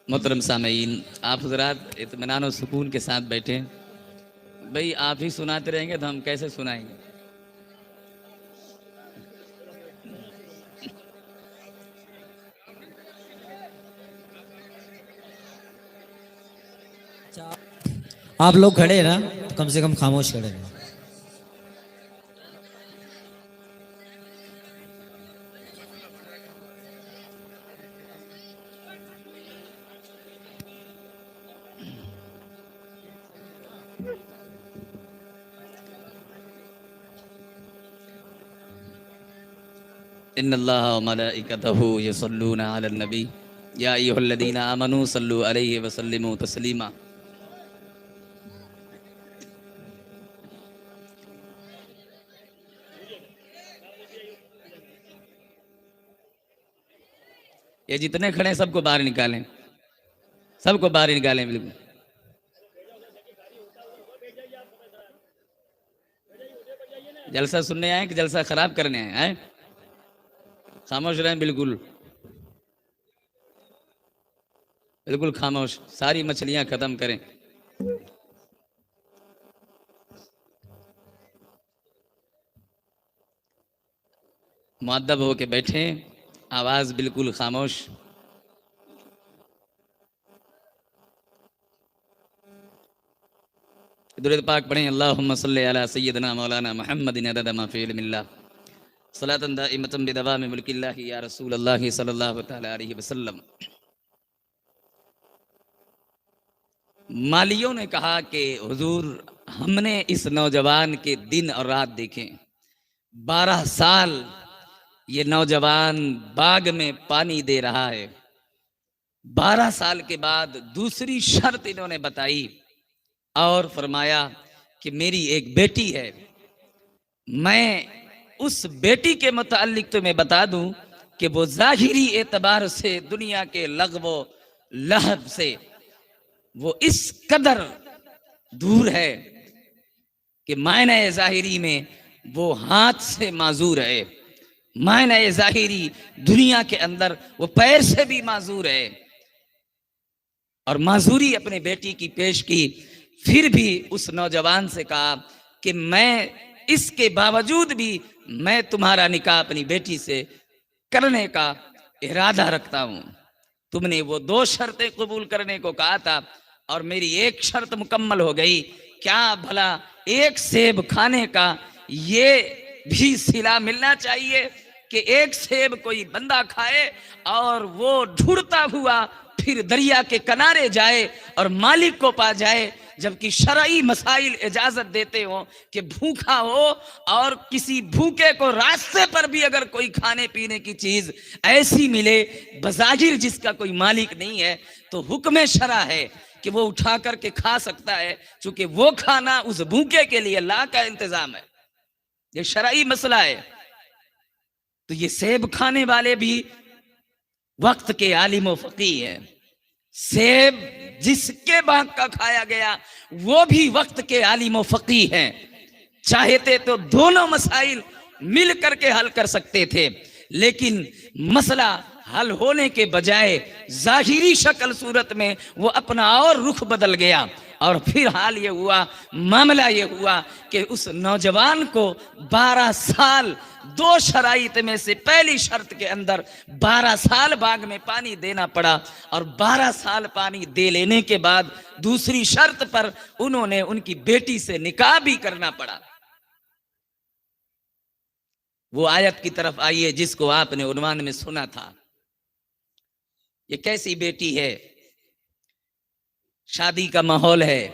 محترم سامعین، آپ حضرات اطمینان و سکون کے ساتھ بیٹھیں. بھئی آپ ہی سناتے رہیں گے تو ہم کیسے سنائیں گے؟ آپ لوگ کھڑے ہیں نا، کم سے کم خاموش کھڑے ہیں. ان اللہ و ملائکتہ یصلون علی النبی یا ایھا الذین آمنوا صلوا علیہ وسلموا تسلیما. یہ جتنے کھڑے ہیں سب کو باہر نکالیں، سب کو باہر نکالیں. بالکل جلسہ سننے آئے کہ جلسہ خراب کرنے آئے؟ خاموش رہیں. بالکل بالکل خاموش. ساری مچھلیاں ختم کریں. مؤدب ہو کے بیٹھیں. آواز بالکل خاموش. درود پاک پڑھیں. اللہم صلی علی سیدنا مولانا محمد عدد ما فی علم اللہ صلاۃ دائمۃ بدوام ملک اللہ یا رسول اللہ صلی اللہ تعالی علیہ وسلم. مالیوں نے کہا کہ حضور ہم نے اس نوجوان کے دن اور رات دیکھیں. 12 سال یہ نوجوان باغ میں پانی دے رہا ہے. 12 سال کے بعد دوسری شرط انہوں نے بتائی اور فرمایا کہ میری ایک بیٹی ہے. میں اس بیٹی کے متعلق تمہیں بتا دوں کہ وہ ظاہری اعتبار سے دنیا کے لغو و لہب سے وہ اس قدر دور ہے کہ معنی ظاہری میں وہ ہاتھ سے معذور ہے. معنی ظاہری دنیا کے اندر وہ پیر سے بھی معذور ہے. اور معذوری اپنے بیٹی کی پیش کی. پھر بھی اس نوجوان سے کہا کہ میں اس کے باوجود بھی میں تمہارا نکاح اپنی بیٹی سے کرنے کا ارادہ رکھتا ہوں. تم نے وہ 2 شرطیں قبول کرنے کو کہا تھا اور میری ایک شرط مکمل ہو گئی. کیا بھلا ایک سیب کھانے کا یہ بھی صلہ ملنا چاہیے کہ ایک سیب کوئی بندہ کھائے اور وہ ڈھونڈتا ہوا پھر دریا کے کنارے جائے اور مالک کو پا جائے، جبکہ شرعی مسائل اجازت دیتے ہوں کہ بھوکا ہو اور کسی بھوکے کو راستے پر بھی اگر کوئی کھانے پینے کی چیز ایسی ملے بظاہر جس کا کوئی مالک نہیں ہے تو حکم شرع ہے کہ وہ اٹھا کر کے کھا سکتا ہے، چونکہ وہ کھانا اس بھوکے کے لیے اللہ کا انتظام ہے. یہ شرعی مسئلہ ہے. تو یہ سیب کھانے والے بھی وقت کے عالم و فقیہ ہیں. سیب جس کے باغ کا کھایا گیا وہ بھی وقت کے عالم و فقیہ ہیں. چاہتے تو دونوں مسائل مل کر کے حل کر سکتے تھے، لیکن مسئلہ حل ہونے کے بجائے ظاہری شکل صورت میں وہ اپنا اور رخ بدل گیا. اور پھر حال یہ ہوا، معاملہ یہ ہوا کہ اس نوجوان کو 12 سال 2 شرائط میں سے پہلی شرط کے اندر 12 سال باغ میں پانی دینا پڑا، اور 12 سال پانی دے لینے کے بعد دوسری شرط پر انہوں نے ان کی بیٹی سے نکاح بھی کرنا پڑا. وہ آیت کی طرف آئیے جس کو آپ نے عنوان میں سنا تھا. یہ کیسی بیٹی ہے؟ شادی کا ماحول ہے.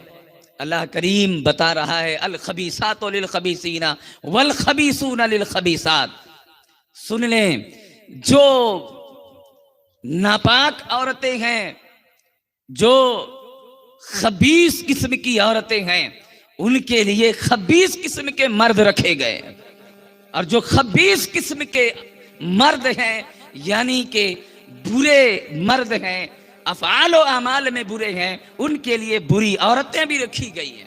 اللہ کریم بتا رہا ہے الخبیثات للخبیثین والخبیثون للخبیثات. سن لیں، جو ناپاک عورتیں ہیں، جو خبیث قسم کی عورتیں ہیں، ان کے لیے خبیث قسم کے مرد رکھے گئے، اور جو خبیث قسم کے مرد ہیں یعنی کہ برے مرد ہیں، افعال و اعمال میں برے ہیں، ان کے لیے بری عورتیں بھی رکھی گئی ہیں.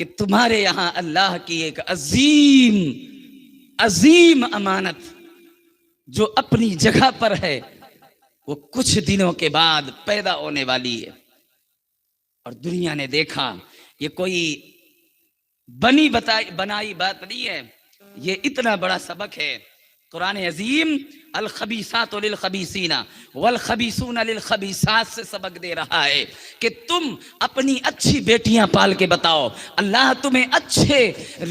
کہ تمہارے یہاں اللہ کی ایک عظیم عظیم امانت جو اپنی جگہ پر ہے وہ کچھ دنوں کے بعد پیدا ہونے والی ہے. اور دنیا نے دیکھا یہ کوئی بنائی بات نہیں ہے، یہ اتنا بڑا سبق ہے. قرآن عظیم الخبیثات للخبیثین والخبیثون للخبیثات سے سبق دے رہا ہے کہ تم اپنی اچھی بیٹیاں پال کے بتاؤ، اللہ تمہیں اچھے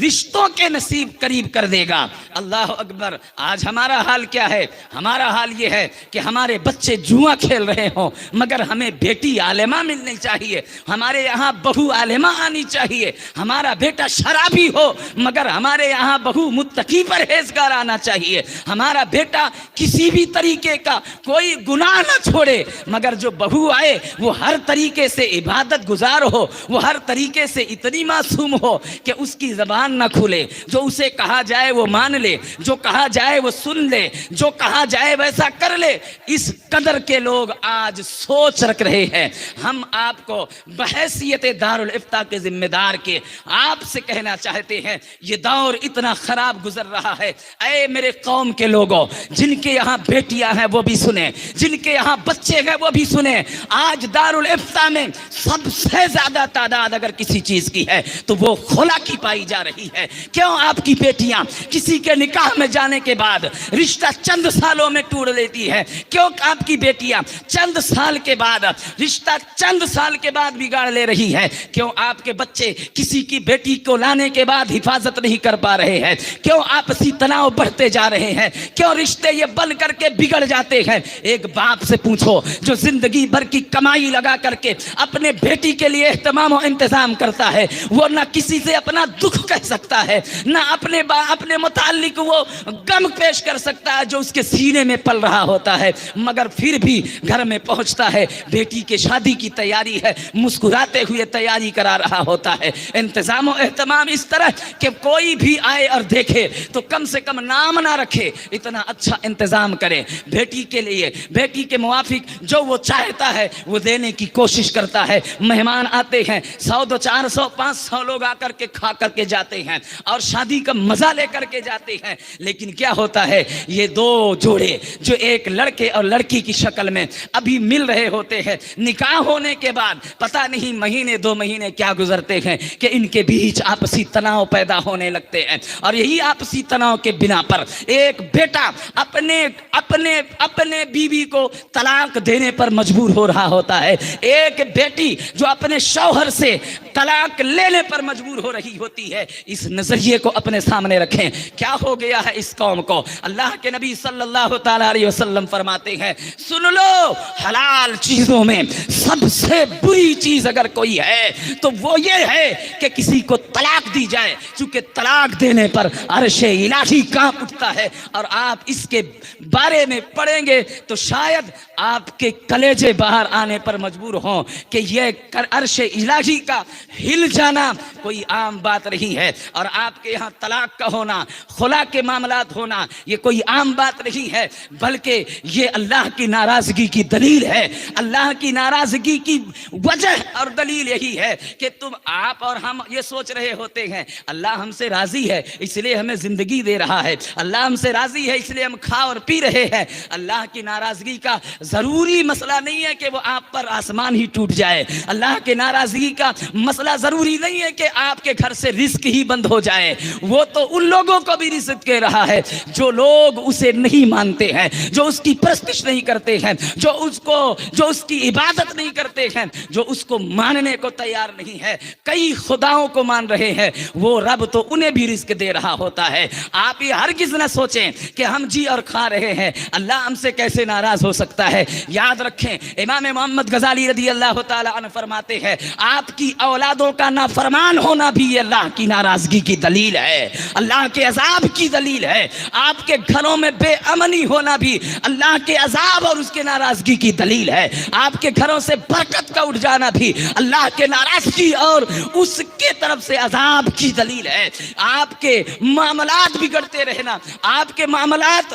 رشتوں کے نصیب قریب کر دے گا. اللہ اکبر. آج ہمارا حال کیا ہے؟ ہمارا حال یہ ہے کہ ہمارے بچے جوا کھیل رہے ہوں مگر ہمیں بیٹی عالمہ ملنی چاہیے، ہمارے یہاں بہو عالمہ آنی چاہیے. ہمارا بیٹا شرابی ہو مگر ہمارے یہاں بہو متقی پرہیزگار آنا چاہیے. ہمارا بیٹا کسی بھی طریقے کا کوئی گناہ نہ چھوڑے مگر جو بہو آئے وہ ہر طریقے سے عبادت گزار ہو، وہ ہر طریقے سے اتنی معصوم ہو کہ اس کی زبان نہ کھلے، جو اسے کہا جائے وہ مان لے، جو کہا جائے وہ سن لے، جو کہا جائے ویسا کر لے. اس قدر کے لوگ آج سوچ رکھ رہے ہیں. ہم آپ کو بحیثیت دارالفتاء کے ذمہ دار کے آپ سے کہنا چاہتے ہیں یہ دور اتنا خراب گزر رہا ہے. اے میرے قوم کے لوگوں، جن کے یہاں بیٹیاں ہیں وہ بھی سنیں، جن کے یہاں بچے ہیں وہ بھی سنیں. آج دارالفتاء میں سب سے زیادہ تعداد اگر کسی چیز کی ہے تو وہ خلا کی پائی جا رہی ہے. کیوں آپ کی بیٹیاں کسی کے نکاح میں جانے کے بعد رشتہ چند سالوں میں ٹوٹ لیتی ہے؟ کیوں آپ کی بیٹیاں چند سال کے بعد رشتہ چند سال کے بعد بگاڑ لے رہی ہے؟ کیوں آپ کے بچے کسی کی بیٹی کو لانے کے بعد حفاظت نہیں کر پا رہے ہیں؟ کیوں آپسی تناؤ بڑھتے جا رہے ہیں؟ کیوں رشتے یہ بن کر کے بگڑ جاتے ہیں؟ ایک باپ سے پوچھو جو زندگی بھر کی کمائی لگا کر کے اپنے بیٹی کے لیے اہتمام و انتظام کرتا ہے، وہ نہ کسی سے اپنا دکھ کہہ سکتا ہے، نہ اپنے متعلق وہ غم پیش کر سکتا ہے جو اس کے سینے میں پل رہا ہوتا ہے، مگر پھر بھی گھر میں پہنچتا ہے، بیٹی کے شادی کی تیاری ہے، مسکراتے ہوئے تیاری کرا رہا ہوتا ہے. انتظام و اہتمام اس طرح کہ کوئی بھی آئے اور دیکھے تو کم سے کم نام نہ رکھے، اتنا اچھا انتظام کرے. بیٹی کے لیے بیٹی کے موافق جو وہ چاہتا ہے وہ دینے کی کوشش کرتا ہے. مہمان آتے ہیں، 100 200 400 500 لوگ آ کر کے کھا کر کے جاتے ہیں اور شادی کا مزہ لے کر کے جاتے ہیں. لیکن کیا ہوتا ہے، یہ دو جوڑے جو ایک لڑکے اور لڑکی کی شکل میں ابھی مل رہے ہوتے ہیں، نکاح ہونے کے بعد پتہ نہیں مہینے 2 مہینے کیا گزرتے ہیں کہ ان کے بیچ آپسی تناؤ پیدا ہونے لگتے ہیں. اور یہی آپسی تناؤ کے بنا پر ایک بیٹا اپنے بیوی کو طلاق دینے پر مجبور ہو رہا ہوتا ہے، ایک بیٹی جو اپنے شوہر سے طلاق لینے پر مجبور ہو رہی ہوتی ہے. اس نظریے کو اپنے سامنے رکھیں. کیا ہو گیا ہے اس قوم کو؟ اللہ کے نبی صلی اللہ تعالی علیہ وسلم فرماتے ہیں، سن لو، حلال چیزوں میں سب سے بری چیز اگر کوئی ہے تو وہ یہ ہے کہ کسی کو طلاق دی جائے، چونکہ طلاق دینے پر عرش الہی کانپ اٹھتا ہے. اور آپ اس کے بارے میں پڑھیں گے تو شاید آپ کے کلیجے باہر آنے پر مجبور ہوں کہ یہ عرش الہی کا ہل جانا کوئی عام بات نہیں ہے. اور آپ کے یہاں طلاق کا ہونا، خلا کے معاملات ہونا، یہ کوئی عام بات نہیں ہے، بلکہ یہ اللہ کی ناراضگی کی دلیل ہے. اللہ کی ناراضگی کی وجہ اور دلیل یہی ہے کہ آپ اور ہم یہ سوچ رہے ہوتے ہیں اللہ ہم سے راضی ہے اس لیے ہمیں زندگی دے رہا ہے، اللہ ہم سے راضی ہے اس لیے ہم کھا اور پی رہے ہیں. اللہ کی ناراضگی کا ضروری مسئلہ نہیں ہے کہ وہ آپ پر آسمان ہی ٹوٹ جائے. اللہ کے ناراضگی کا مسئلہ ضروری نہیں ہے کہ آپ کے گھر سے رزق ہی بند ہو جائے. وہ تو ان لوگوں کو بھی رزق دے رہا ہے جو لوگ اسے نہیں مانتے ہیں، جو اس کی پرستش نہیں کرتے ہیں، جو اس کی عبادت نہیں کرتے ہیں، جو اس کو ماننے کو تیار نہیں ہے. کئی خداؤں کو مان رہے ہیں، وہ رب تو انہیں بھی رزق دے رہا ہوتا ہے. آپ یہ ہرگز نہ سوچیں کہ ہم جی اور کھا رہے ہیں اللہ ہم سے کیسے ناراض ہو سکتا ہے. یاد رکھیں امام محمد غزالی رضی اللہ تعالی عنہ فرماتے ہیں آپ کی اولادوں کا نافرمان ہونا بھی اللہ کی ناراضگی کی دلیل ہے، اللہ کے عذاب کی دلیل ہے. آپ کے گھروں میں بے امنی ہونا بھی اللہ کے عذاب اور اس کے ناراضگی کی دلیل ہے. آپ کے گھروں سے برکت کا اٹھ جانا بھی اللہ کے ناراضگی اور اس کے طرف سے عذاب کی دلیل ہے. آپ کے معاملات بگڑتے رہنا، آپ کے معاملات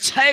6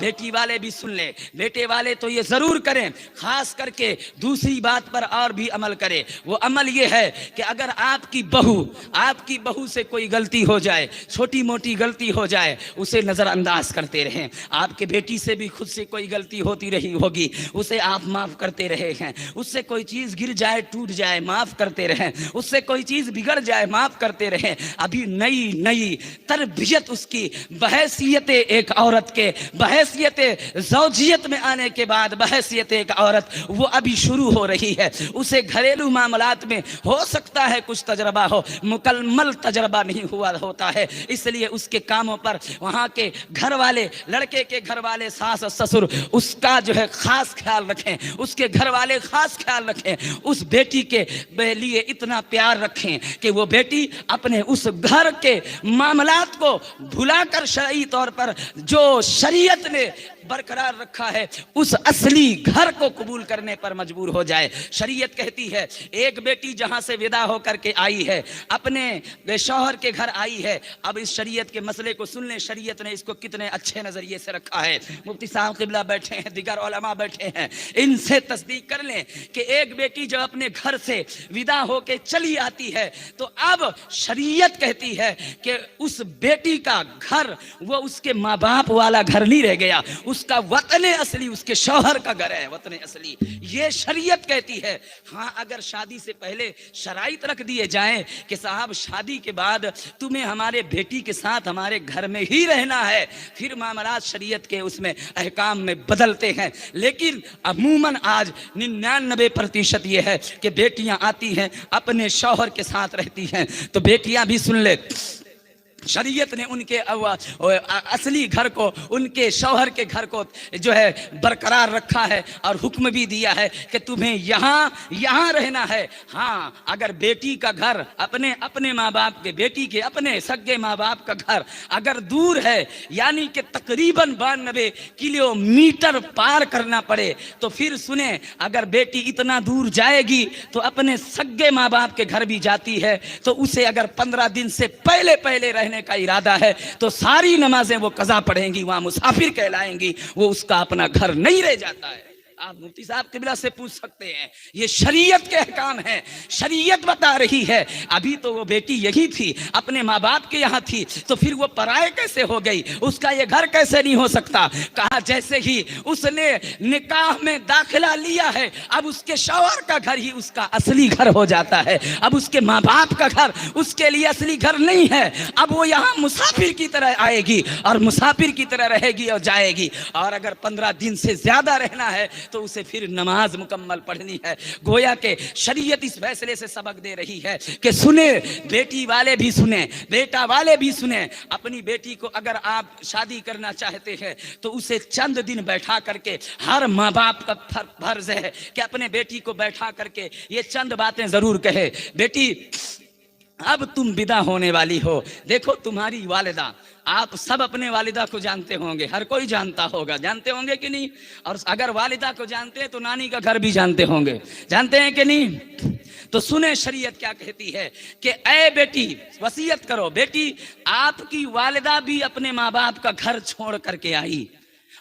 بیٹی والے بھی سن لیں، بیٹے والے تو یہ ضرور کریں، خاص کر کے دوسری بات پر اور بھی عمل کریں۔ وہ عمل یہ ہے کہ اگر آپ کی بہو سے کوئی غلطی ہو جائے، چھوٹی موٹی غلطی ہو جائے، اسے نظر انداز کرتے رہیں۔ آپ کے بیٹی سے بھی خود سے کوئی غلطی ہوتی رہی ہوگی، اسے آپ معاف کرتے رہے ہیں۔ اس سے کوئی چیز گر جائے، ٹوٹ جائے، معاف کرتے رہیں۔ اس سے کوئی چیز بگڑ جائے، معاف کرتے رہیں۔ ابھی نئی تربیت اس کی بحیثیت ایک عورت کے، بحیثیت زوجیت میں آنے کے بعد بحیثیت ایک عورت وہ ابھی شروع ہو رہی ہے۔ اسے گھریلو معاملات میں ہو سکتا ہے کچھ تجربہ ہو، مکمل تجربہ نہیں ہوا ہوتا ہے، اس لیے اس کے کاموں پر وہاں کے گھر والے، لڑکے کے گھر والے، ساس سسر اس کا جو ہے خاص خیال رکھیں، اس کے گھر والے خاص خیال رکھیں، اس بیٹی کے لیے اتنا پیار رکھیں کہ وہ بیٹی اپنے اس گھر کے معاملات کو بھلا کر شرعی طور پر جو شریعت نے برقرار رکھا ہے اس اصلی گھر کو قبول کرنے پر مجبور ہو جائے۔ شریعت کہتی ہے ایک بیٹی جہاں سے ودا ہو کر کے آئی ہے، اپنے شوہر کے گھر آئی ہے، اب اس شریعت کے مسئلے کو سن لیں، شریعت نے اس کو کتنے اچھے نظریے سے رکھا ہے۔ مفتی صاحب قبلہ بیٹھے ہیں، دیگر علماء بیٹھے ہیں، ان سے تصدیق کر لیں کہ ایک بیٹی جب اپنے گھر سے ودا ہو کے چلی آتی ہے تو اب شریعت کہتی ہے کہ اس بیٹی کا گھر وہ اس کے ماں باپ والا گھر نہیں رہ گیا، اس کا وطن اصلی اس کے شوہر کا گھر ہے، وطن اصلی۔ یہ شریعت کہتی ہے۔ ہاں اگر شادی سے پہلے شرائط رکھ دیے جائیں کہ صاحب شادی کے بعد تمہیں ہمارے بیٹی کے ساتھ ہمارے گھر میں ہی رہنا ہے، پھر معاملات شریعت کے اس میں احکام میں بدلتے ہیں، لیکن عموماً آج 99% یہ ہے کہ بیٹیاں آتی ہیں اپنے شوہر کے ساتھ رہتی ہیں۔ تو بیٹیاں بھی سن لے، شریعت نے ان کے اصلی گھر کو، ان کے شوہر کے گھر کو جو ہے برقرار رکھا ہے اور حکم بھی دیا ہے کہ تمہیں یہاں رہنا ہے۔ ہاں اگر بیٹی کا گھر اپنے ماں باپ کے، بیٹی کے اپنے سگے ماں باپ کا گھر اگر دور ہے، یعنی کہ تقریباً 92 کلومیٹر پار کرنا پڑے، تو پھر سنیں اگر بیٹی اتنا دور جائے گی تو اپنے سگے ماں باپ کے گھر بھی جاتی ہے، تو اسے اگر 15 دن سے پہلے رہنے کا ارادہ ہے تو ساری نمازیں وہ قضا پڑھیں گی، وہاں مسافر کہلائیں گی، وہ اس کا اپنا گھر نہیں رہ جاتا ہے۔ آپ مفتی صاحب قبلہ سے پوچھ سکتے ہیں، یہ شریعت کے احکام ہیں، شریعت بتا رہی ہے۔ ابھی تو وہ بیٹی یہی تھی، اپنے ماں باپ کے یہاں تھی، تو پھر وہ پرائے کیسے ہو گئی؟ اس کا یہ گھر کیسے نہیں ہو سکتا؟ کہا جیسے ہی اس نے نکاح میں داخلہ لیا ہے، اب اس کے شوہر کا گھر ہی اس کا اصلی گھر ہو جاتا ہے۔ اب اس کے ماں باپ کا گھر اس کے لیے اصلی گھر نہیں ہے، اب وہ یہاں مسافر کی طرح آئے گی اور مسافر کی طرح رہے گی اور جائے گی، اور اگر 15 دن سے زیادہ رہنا ہے تو اسے پھر نماز مکمل پڑھنی ہے۔ گویا کہ شریعت اس فیصلے سے سبق دے رہی ہے کہ سنیں، بیٹی والے بھی سنیں، بیٹا والے بھی سنیں، اپنی بیٹی کو اگر آپ شادی کرنا چاہتے ہیں تو اسے چند دن بیٹھا کر کے، ہر ماں باپ کا فرض ہے کہ اپنے بیٹی کو بیٹھا کر کے یہ چند باتیں ضرور کہے، بیٹی اب تم ودا ہونے والی ہو، دیکھو تمہاری والدہ، آپ سب اپنے والدہ کو جانتے ہوں گے، ہر کوئی جانتا ہوگا، جانتے ہوں گے کہ نہیں؟ اور اگر والدہ کو جانتے ہیں تو نانی کا گھر بھی جانتے ہوں گے، جانتے ہیں کہ نہیں؟ تو سنیں شریعت کیا کہتی ہے کہ اے بیٹی، وصیت کرو، بیٹی آپ کی والدہ بھی اپنے ماں باپ کا گھر چھوڑ کر کے آئی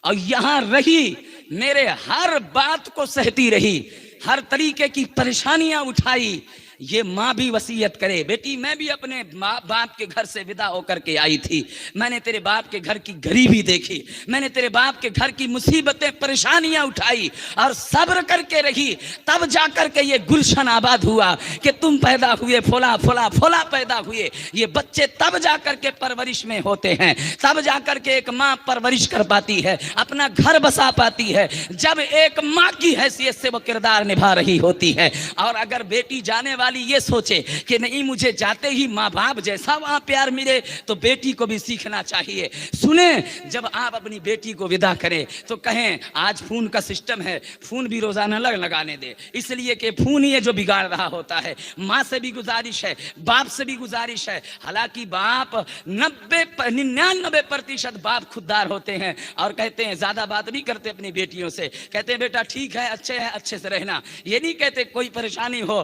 اور یہاں رہی، میرے ہر بات کو سہتی رہی، ہر طریقے کی پریشانیاں اٹھائی۔ یہ ماں بھی وصیت کرے، بیٹی میں بھی اپنے ماں باپ کے گھر سے ودا ہو کر کے آئی تھی، میں نے تیرے باپ کے گھر کی غریبی دیکھی، میں نے تیرے باپ کے گھر کی مصیبتیں، پریشانیاں اٹھائی اور صبر کر کے رہی، تب جا کر کے یہ گلشن آباد ہوا کہ تم پیدا ہوئے، فلاں پیدا ہوئے۔ یہ بچے تب جا کر کے پرورش میں ہوتے ہیں، تب جا کر کے ایک ماں پرورش کر پاتی ہے، اپنا گھر بسا پاتی ہے، جب ایک ماں کی حیثیت سے وہ کردار نبھا رہی ہوتی ہے۔ اور اگر بیٹی جانے والی یہ سوچے کہ نہیں مجھے جاتے ہی ماں باپ جیسا وہاں پیار ملے، تو بیٹی کو بھی سیکھنا چاہیے۔ سنیں، جب آپ اپنی بیٹی کو ودا کریں تو کہیں آج فون کا سسٹم ہے، فون بھی روزانہ لگانے دے، اس لیے کہ فون ہی ہے جو بگاڑ رہا ہوتا ہے۔ ماں سے بھی گزارش ہے، باپ سے بھی گزارش ہے، حالانکہ باپ 99% باپ خوددار ہوتے ہیں اور کہتے ہیں، زیادہ بات نہیں کرتے اپنی بیٹیوں سے، کہتے ہیں بیٹا ٹھیک ہے، اچھے سے رہنا، یہ نہیں کہتے کوئی پریشانی ہو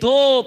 2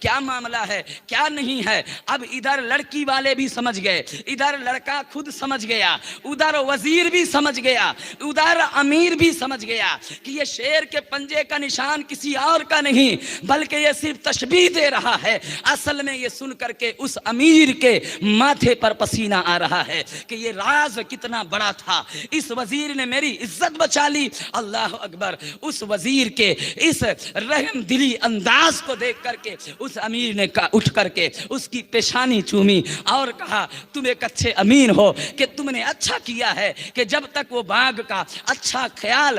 کیا معاملہ ہے, کیا نہیں ہے. اب ادھر لڑکی والے بھی سمجھ گئے, ادھر لڑکا خود سمجھ گیا, ادھر وزیر بھی سمجھ گیا, ادھر امیر بھی سمجھ گیا کہ یہ شیر کے پنجے کا نشان کسی اور کا نہیں بلکہ یہ صرف تشبیہ دے رہا ہے. اصل میں یہ سن کر کے اس امیر کے ماتھے پر پسینہ آ رہا ہے کہ یہ راز کتنا بڑا تھا. اس وزیر نے میری عزت بچا لی. اللہ اکبر. اس وزیر کے اس رحم دلی انداز کو دیکھ کر کے اس امیر نے اٹھ کر کے اس کی پیشانی چومی اور کہا تم ایک اچھے امین ہو کہ تم نے اچھا کیا ہے کہ جب تک وہ باغ کا اچھا خیال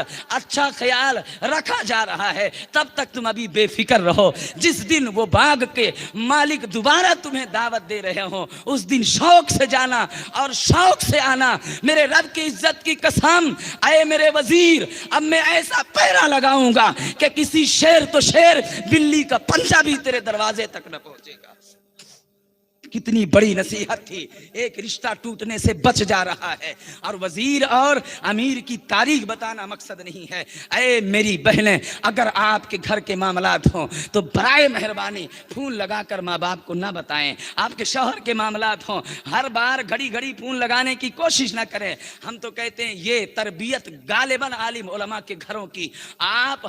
رکھا جا رہا ہے تب تک تم ابھی بے فکر رہو. جس دن وہ باغ کے مالک دوبارہ تمہیں دعوت دے رہے ہوں اس دن شوق سے جانا اور شوق سے آنا. میرے رب کی عزت کی قسم اے میرے وزیر, اب میں ایسا پہرا لگاؤں گا کہ کسی شیر تو شیر بلی کا پنجہ بھی تیرے دروازے تک نہ پہنچے گا. کتنی بڑی نصیحت تھی. ایک رشتہ ٹوٹنے سے بچ جا رہا ہے. اور وزیر اور امیر کی تاریخ بتانا مقصد نہیں ہے. اے میری بہنیں, اگر آپ کے گھر کے معاملات ہوں تو برائے مہربانی فون لگا کر ماں باپ کو نہ بتائیں. آپ کے شوہر کے معاملات ہوں ہر بار گھڑی گھڑی فون لگانے کی کوشش نہ کریں. ہم تو کہتے ہیں یہ تربیت غالباً عالم علماء کے گھروں کی.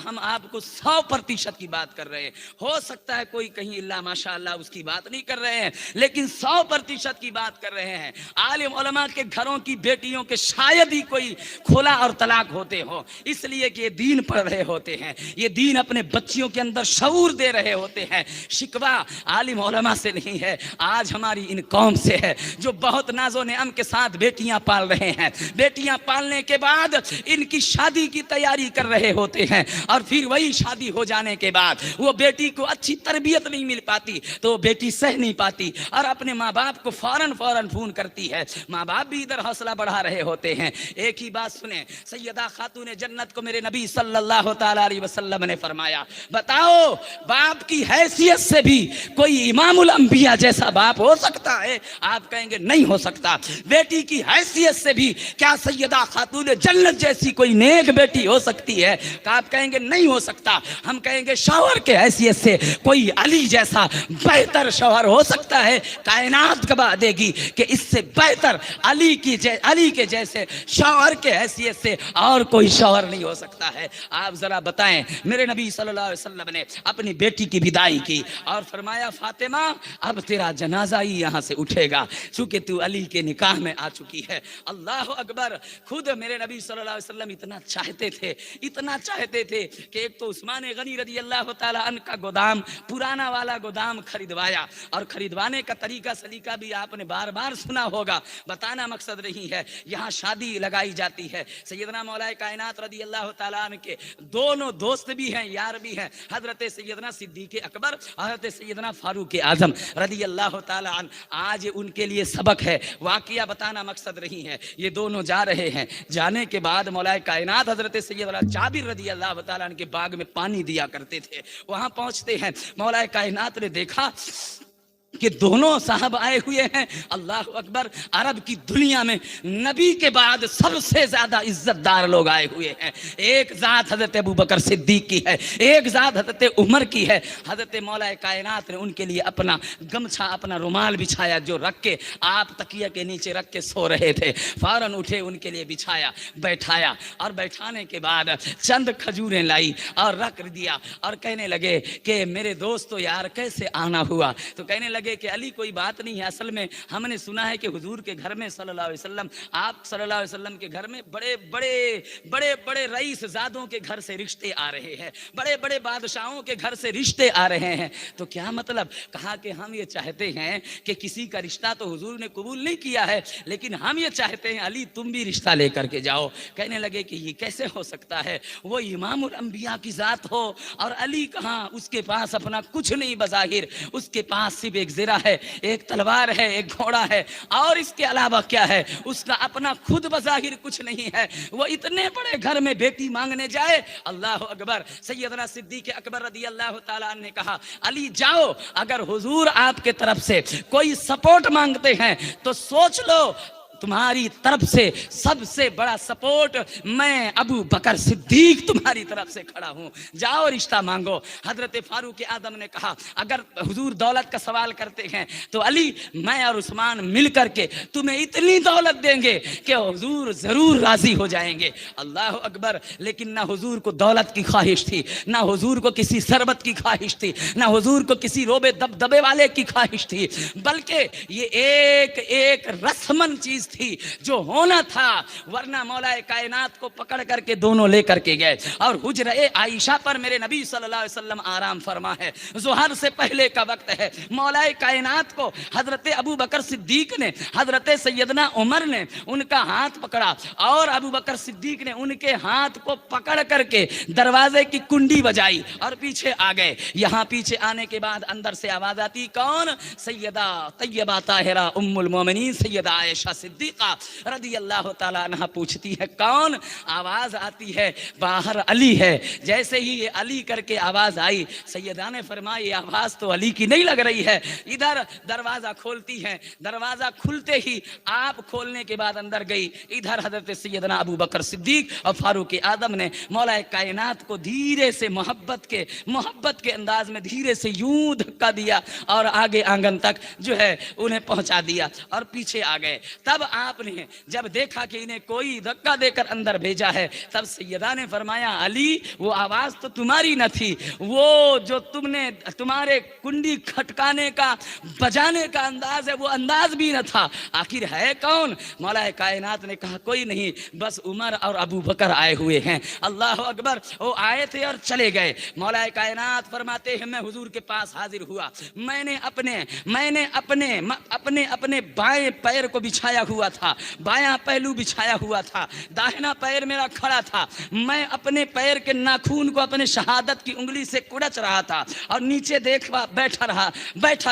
ہم آپ کو 100% کی بات کر رہے ہیں. ہو سکتا ہے کوئی کہیں اللہ ماشاء اللہ اس کی بات نہیں کر رہے ہیں لیکن 100% کی بات کر رہے ہیں. عالم علماء کے گھروں کی بیٹیوں کے شاید ہی کوئی کھلا اور طلاق ہوتے ہو, اس لیے کہ یہ دین پڑھ رہے ہوتے ہیں, یہ دین اپنے بچیوں کے اندر شعور دے رہے ہوتے ہیں. شکوہ عالم علماء سے نہیں ہے, آج ہماری ان قوم سے ہے جو بہت ناز و نعم کے ساتھ بیٹیاں پال رہے ہیں. بیٹیاں پالنے کے بعد ان کی شادی کی تیاری کر رہے ہوتے ہیں اور پھر وہی شادی ہو جانے کے بعد وہ بیٹی کو اچھی تربیت نہیں مل پاتی تو وہ بیٹی سہ نہیں پاتی اور اپنے ماں باپ کو فوراً فون کرتی ہے. ماں باپ بھی ادھر حوصلہ بڑھا رہے ہوتے ہیں. ایک ہی بات سنیں, سیدہ خاتون جنت کو میرے نبی صلی اللہ تعالی علیہ وسلم نے فرمایا, بتاؤ باپ کی حیثیت سے بھی کوئی امام الانبیاء جیسا باپ ہو سکتا ہے؟ آپ کہیں گے نہیں ہو سکتا. بیٹی کی حیثیت سے بھی کیا سیدہ خاتون جنت جیسی کوئی نیک بیٹی ہو سکتی ہے؟ آپ کہیں گے نہیں ہو سکتا. ہم کہیں گے شوہر کے حیثیت سے کوئی علی جیسا بہتر شوہر ہو سکتا ہے؟ کائنات گواہ دے گی کہ اس سے بہتر علی کے جیسے شوہر کے حیثیت سے اور کوئی شوہر نہیں ہو سکتا ہے. آپ ذرا بتائیں, میرے نبی صلی اللہ علیہ وسلم نے اپنی بیٹی کی بدائی کی اور فرمایا فاطمہ اب تیرا جنازہ ہی یہاں سے اٹھے گا چونکہ تو علی کے نکاح میں آ چکی ہے. اللہ اکبر. خود میرے نبی صلی اللہ علیہ وسلم اتنا چاہتے تھے کہ ایک تو عثمان غنی رضی اللہ تعالی عنہ کا گودام, پرانا والا گودام خریدوایا. اور خریدوانے کا طریقہ سلیقہ بھی آپ نے بار بار سنا ہوگا, بتانا مقصد نہیں ہے. یہاں شادی لگائی جاتی ہے. سیدنا مولا کائنات رضی اللہ تعالیٰ عنہ کے دونوں دوست بھی ہیں, یار بھی ہیں, حضرت سیدنا صدیق اکبر, حضرت سیدنا فاروق اعظم رضی اللہ تعالیٰ عنہ. آج ان کے لیے سبق ہے, واقعہ بتانا مقصد نہیں ہے. یہ دونوں جا رہے ہیں. جانے کے بعد مولا کائنات حضرت سیدنا جابر رضی اللہ تعالیٰ عنہ کے باغ میں پانی دیا کرتے تھے. وہاں پہنچتے ہیں, مولا کائنات نے دیکھا کہ دونوں صاحب آئے ہوئے ہیں. اللہ اکبر. عرب کی دنیا میں نبی کے بعد سب سے زیادہ عزت دار لوگ آئے ہوئے ہیں. ایک ذات حضرت ابوبکر صدیق کی ہے, ایک ذات حضرت عمر کی ہے. حضرت مولا کائنات نے ان کے لیے اپنا گمچھا, اپنا رومال بچھایا جو رکھ کے آپ تکیہ کے نیچے رکھ کے سو رہے تھے. فوراً اٹھے, ان کے لیے بچھایا, بیٹھایا اور بیٹھانے کے بعد چند کھجوریں لائی اور رکھ دیا اور کہنے لگے کہ میرے دوستو یار کیسے آنا ہوا؟ تو کہنے لگے کہ علی کوئی بات نہیں ہے, اصل میں ہم نے سنا ہے کہ حضور کے گھر میں صلی اللہ علیہ وسلم, آپ صلی اللہ علیہ وسلم کے گھر میں بڑے رئیس زادوں کے گھر سے رشتے آ رہے ہیں, بڑے بڑے بادشاہوں کے گھر سے رشتے آ رہے ہیں. تو کیا مطلب؟ کہا کہ ہم یہ چاہتے ہیں کہ کسی کا رشتہ تو حضور نے قبول نہیں کیا ہے لیکن ہم یہ چاہتے ہیں علی تم بھی رشتہ لے کر کے جاؤ. کہنے لگے کہ یہ کیسے ہو سکتا ہے؟ وہ امام الانبیاء کی ذات ہو اور علی کہاں, اس کے پاس اپنا کچھ نہیں بظاہر, اس کے پاس صرف ایک زرہ ہے, ایک تلوار ہے, ایک گھوڑا ہے اور اس کے علاوہ کیا ہے؟ اس کا اپنا خود بظاہر کچھ نہیں ہے. وہ اتنے بڑے گھر میں بیٹی مانگنے جائے. اللہ اکبر. سیدنا صدیق اکبر رضی اللہ تعالیٰ عنہ نے کہا علی جاؤ, اگر حضور آپ کے طرف سے کوئی سپورٹ مانگتے ہیں تو سوچ لو تمہاری طرف سے سب سے بڑا سپورٹ میں ابو بکر صدیق تمہاری طرف سے کھڑا ہوں، جاؤ رشتہ مانگو۔ حضرت فاروق اعظم نے کہا اگر حضور دولت کا سوال کرتے ہیں تو علی میں اور عثمان مل کر کے تمہیں اتنی دولت دیں گے کہ حضور ضرور راضی ہو جائیں گے۔ اللہ اکبر۔ لیکن نہ حضور کو دولت کی خواہش تھی، نہ حضور کو کسی ثروت کی خواہش تھی، نہ حضور کو کسی روبے دبدبے والے کی خواہش تھی، بلکہ یہ ایک ایک رسمن چیز تھی جو ہونا تھا، ورنہ مولا کائنات کو پکڑ کر کے دونوں لے کر کے گئے اور حجرہ عائشہ پر میرے نبی صلی اللہ علیہ وسلم آرام فرما ہے، ظہر سے پہلے کا وقت ہے، مولا کائنات کو حضرت ابو بکر صدیق نے، حضرت سیدنا عمر نے ان کا ہاتھ پکڑا اور ابو بکر صدیق نے ان کے ہاتھ کو پکڑ کر کے دروازے کی کنڈی بجائی اور پیچھے آ گئے۔ یہاں پیچھے آنے کے بعد اندر سے آواز آتی، کون؟ سیدہ طیبہ طاہرہ ام المومنین سیدہ عائشہ صدیقہ رضی اللہ تعالیٰ عنہ پوچھتی ہے کون؟ آواز آتی ہے باہر علی ہے۔ جیسے ہی یہ علی کر کے آواز آئی، سیدہ نے فرمایا یہ آواز تو علی کی نہیں لگ رہی ہے۔ ادھر دروازہ کھولتی ہے، دروازہ کھلتے ہی آپ کھولنے کے بعد اندر گئی، ادھر حضرت سیدنا ابو بکر صدیق اور فاروق اعظم نے مولا کائنات کو دھیرے سے محبت کے انداز میں دھیرے سے یوں دھکا دیا اور آگے آنگن تک جو ہے انہیں پہنچا دیا اور پیچھے آ گئے۔ تب آپ نے جب دیکھا کہ انہیں کوئی دھکا دے کر اندر بھیجا ہے، تب سیدہ نے فرمایا علی وہ آواز تو تمہاری نہ تھی، وہ جو تم نے تمہارے کنڈی کھٹکانے کا بجانے کا انداز ہے وہ انداز بھی نہ تھا، آخر ہے کون؟ مولا کائنات نے کہا کوئی نہیں، بس عمر اور ابو بکر آئے ہوئے ہیں۔ اللہ اکبر۔ وہ آئے تھے اور چلے گئے۔ مولا کائنات فرماتے ہیں میں حضور کے پاس حاضر ہوا، میں نے اپنے بائیں پیر کو بچھایا ہوا تھا، بایاں پہلو بچھایا ہوا تھا، داہنا پیر میرا کھڑا تھا، میں اپنے پیر کے ناخون کو اپنے شہادت کی انگلی سے کڑچ رہا تھا اور نیچے دیکھا بیٹھا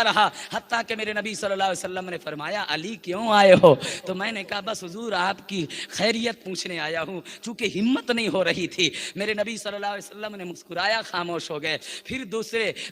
رہا حتیٰ کہ میرے نبی صلی اللہ علیہ وسلم نے فرمایا علی کیوں آئے ہو؟ تو میں نے کہا بس حضور آپ کی خیریت پوچھنے آیا ہوں، چونکہ ہمت نہیں ہو رہی تھی۔ میرے نبی صلی اللہ علیہ وسلم نے مسکرایا، خاموش ہو گئے۔ پھر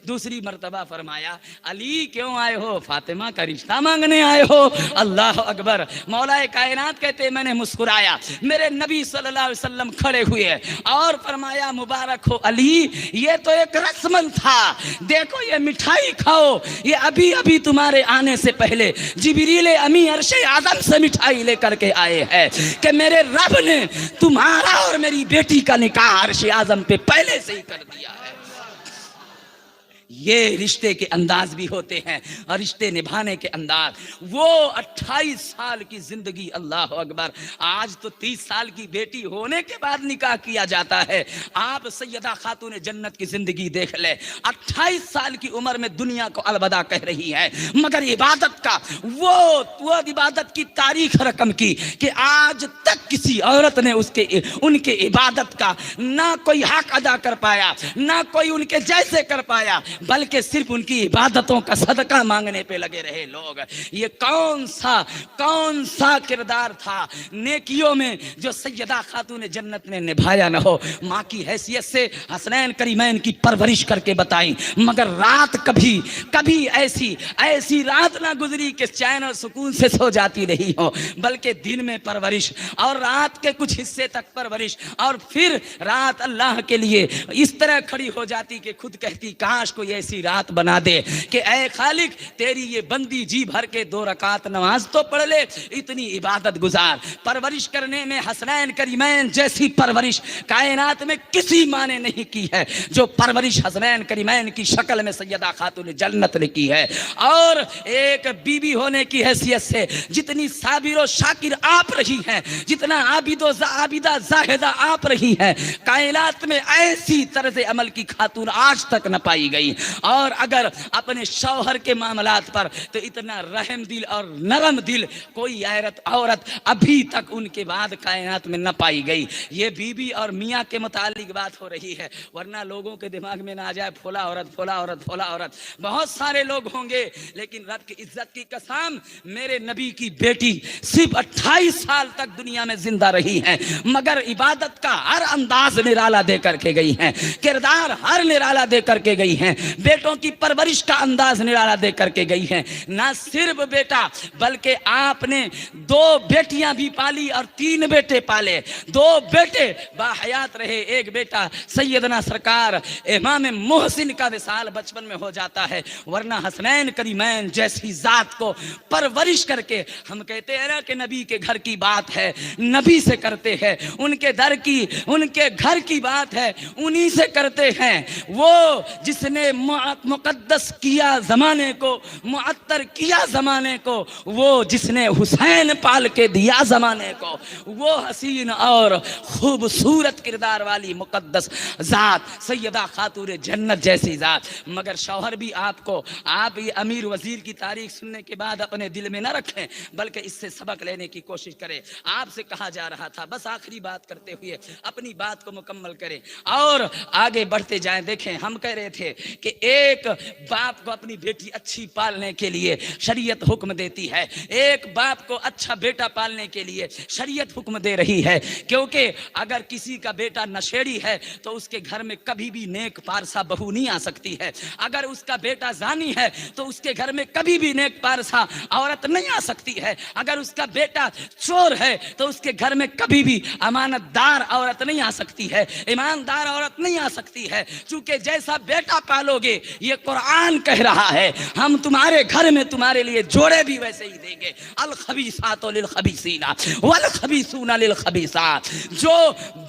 دوسری مرتبہ فرمایا علی کیوں آئے ہو؟ فاطمہ کا رشتہ مانگنے آئے ہو؟ اللہ اکبر۔ مولا کائنات کہتے میں نے مسکرایا، میرے نبی صلی اللہ علیہ وسلم کھڑے ہوئے اور فرمایا مبارک ہو علی، یہ تو ایک رسم تھا، دیکھو یہ مٹھائی کھاؤ، یہ ابھی تمہارے آنے سے پہلے جبریل امی عرش اعظم سے مٹھائی لے کر کے آئے ہیں کہ میرے رب نے تمہارا اور میری بیٹی کا نکاح عرش اعظم پہ پہلے سے ہی کر دیا ہے۔ یہ رشتے کے انداز بھی ہوتے ہیں اور رشتے نبھانے کے انداز۔ وہ 28 سال کی زندگی، اللہ اکبر، آج تو 30 سال کی بیٹی ہونے کے بعد نکاح کیا جاتا ہے۔ آپ سیدہ خاتون جنت کی زندگی دیکھ لیں، 28 سال کی عمر میں دنیا کو الوداع کہہ رہی ہے، مگر عبادت کا وہ عبادت کی تاریخ رقم کی کہ آج تک کسی عورت نے ان کے عبادت کا نہ کوئی حق ادا کر پایا، نہ کوئی ان کے جیسے کر پایا، بلکہ صرف ان کی عبادتوں کا صدقہ مانگنے پہ لگے رہے لوگ۔ یہ کون سا کردار تھا نیکیوں میں جو سیدہ خاتون جنت نے نبھایا نہ ہو؟ ماں کی حیثیت سے حسنین کریمین کی پرورش کر کے بتائیں، مگر رات کبھی ایسی رات نہ گزری کہ چین اور سکون سے سو جاتی رہی ہو، بلکہ دن میں پرورش اور رات کے کچھ حصے تک پرورش، اور پھر رات اللہ کے لیے اس طرح کھڑی ہو جاتی کہ خود کہتی کاش کوئی ایسی رات بنا دے کہ اے خالق تیری یہ بندی جی بھر کے 2 رکعت نماز تو پڑھ لے۔ اتنی عبادت گزار پرورش کرنے میں حسنین کریمین جیسی پرورش کائنات میں کسی ماں نے نہیں کی ہے جو پرورش حسنین کریمین کی شکل میں سیدہ خاتون جنت نے کی ہے۔ اور ایک بیوی ہونے کی حیثیت سے جتنی صابر و شاکر آپ رہی ہیں، جتنا عابد و عابدہ زاہدہ آپ رہی ہیں، کائنات میں ایسی طرز عمل کی خاتون آج تک نہ پائی گئی۔ اور اگر اپنے شوہر کے معاملات پر تو اتنا رحم دل اور نرم دل کوئی عورت ابھی تک ان کے بعد کائنات میں نہ پائی گئی۔ یہ بیوی اور میاں کے متعلق بات ہو رہی ہے، ورنہ لوگوں کے دماغ میں نہ آ جائے پھولا عورت۔ بہت سارے لوگ ہوں گے، لیکن رب کی عزت کی قسم میرے نبی کی بیٹی صرف 28 سال تک دنیا میں زندہ رہی ہیں، مگر عبادت کا ہر انداز نرالا دے کر کے گئی ہیں، کردار ہر نرالا دے کر کے گئی ہیں۔ بیٹوں کی پرورش کا انداز نرالا دے کر کے گئی ہیں۔ نہ صرف بیٹا بلکہ آپ نے 2 بیٹیاں بھی پالی اور 3 بیٹے پالے۔ 2 بیٹے باحیات رہے، ایک بیٹا سیدنا سرکار امام محسن کا وصال بچپن میں ہو جاتا ہے، ورنہ حسنین کریمین جیسی ذات کو پرورش کر کے ہم کہتے ہیں نا کہ نبی کے گھر کی بات ہے نبی سے کرتے ہیں، ان کے گھر کی بات ہے انہی سے کرتے ہیں۔ وہ جس نے مقدس کیا زمانے کو، معطر کیا زمانے کو، وہ جس نے حسین پال کے دیا زمانے کو، وہ حسین اور خوبصورت کردار والی مقدس ذات سیدہ خاتون جنت جیسی ذات۔ مگر شوہر بھی آپ یہ امیر وزیر کی تاریخ سننے کے بعد اپنے دل میں نہ رکھیں، بلکہ اس سے سبق لینے کی کوشش کریں۔ آپ سے کہا جا رہا تھا، بس آخری بات کرتے ہوئے اپنی بات کو مکمل کریں اور آگے بڑھتے جائیں۔ دیکھیں ہم کہہ رہے تھے کہ ایک باپ کو اپنی بیٹی اچھی پالنے کے لیے شریعت حکم دیتی ہے، ایک باپ کو اچھا بیٹا پالنے کے لیے شریعت حکم دے رہی ہے، کیونکہ اگر کسی کا بیٹا نشیڑی ہے تو اس کے گھر میں کبھی بھی نیک پارسا بہو نہیں آ سکتی ہے، اگر اس کا بیٹا زانی ہے تو اس کے گھر میں کبھی بھی نیک پارسا عورت نہیں آ سکتی ہے، اگر اس کا بیٹا چور ہے تو اس کے گھر میں کبھی بھی امانت دار عورت نہیں آ سکتی ہے، ایماندار عورت نہیں آ سکتی ہے، چونکہ جیسا بیٹا پالو گے یہ قرآن کہہ رہا ہے ہم تمہارے گھر میں تمہارے لیے جوڑے بھی ویسے ہی دیں گے۔ الخبیثات للخبیثین والخبیثون للخبیثات۔ جو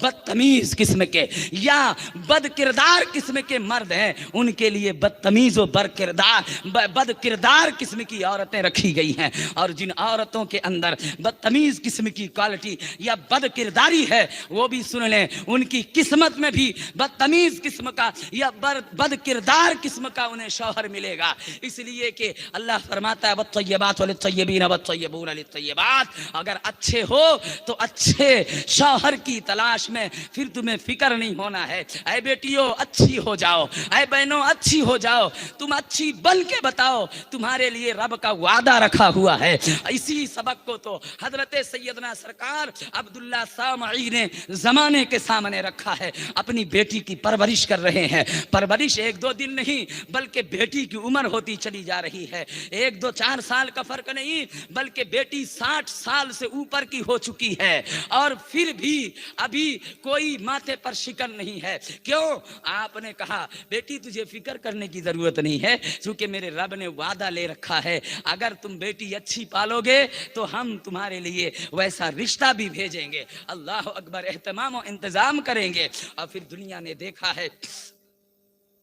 بدتمیز قسم کے یا بد کردار قسم کے مرد ہیں ان کے لیے بدتمیز و بد کردار قسم کی عورتیں رکھی گئی ہیں، اور جن عورتوں کے اندر بدتمیز قسم کی کوالٹی یا بد کرداری ہے وہ بھی سن لیں، ان کی قسمت میں بھی بدتمیز قسم کا یا بد کردار قسم کا انہیں شوہر ملے گا۔ اس لیے کہ اللہ فرماتا ہے والطیبات للطیبین والطیبون للطیبات، اگر اچھے ہو تو اچھے شوہر کی تلاش میں پھر تمہیں فکر نہیں ہونا ہے۔ اے بیٹیوں اچھی ہو جاؤ، اے بہنوں اچھی ہو جاؤ، تم اچھی بن کے بتاؤ، تمہارے لیے رب کا وعدہ رکھا ہوا ہے۔ اسی سبق کو تو حضرت سیدنا سرکار عبداللہ سامعی نے زمانے کے سامنے رکھا ہے، اپنی بیٹی کی پرورش کر رہے ہیں۔ پرورش 1-2 دن نہیں بلکہ بیٹی کی عمر ہوتی چلی جا رہی ہے، 1-2-4 سال کا فرق نہیں بلکہ بیٹی 60 سال سے اوپر کی ہو چکی ہے، اور پھر بھی ابھی کوئی ماتھے پر شکن نہیں ہے۔ کیوں؟ آپ نے کہا بیٹی تجھے فکر کرنے کی ضرورت نہیں ہے، چونکہ میرے رب نے وعدہ لے رکھا ہے اگر تم بیٹی اچھی پالو گے تو ہم تمہارے لیے ویسا رشتہ بھی بھیجیں گے۔ اللہ اکبر، اہتمام و انتظام کریں گے۔ اور پھر دنیا نے دیکھا ہے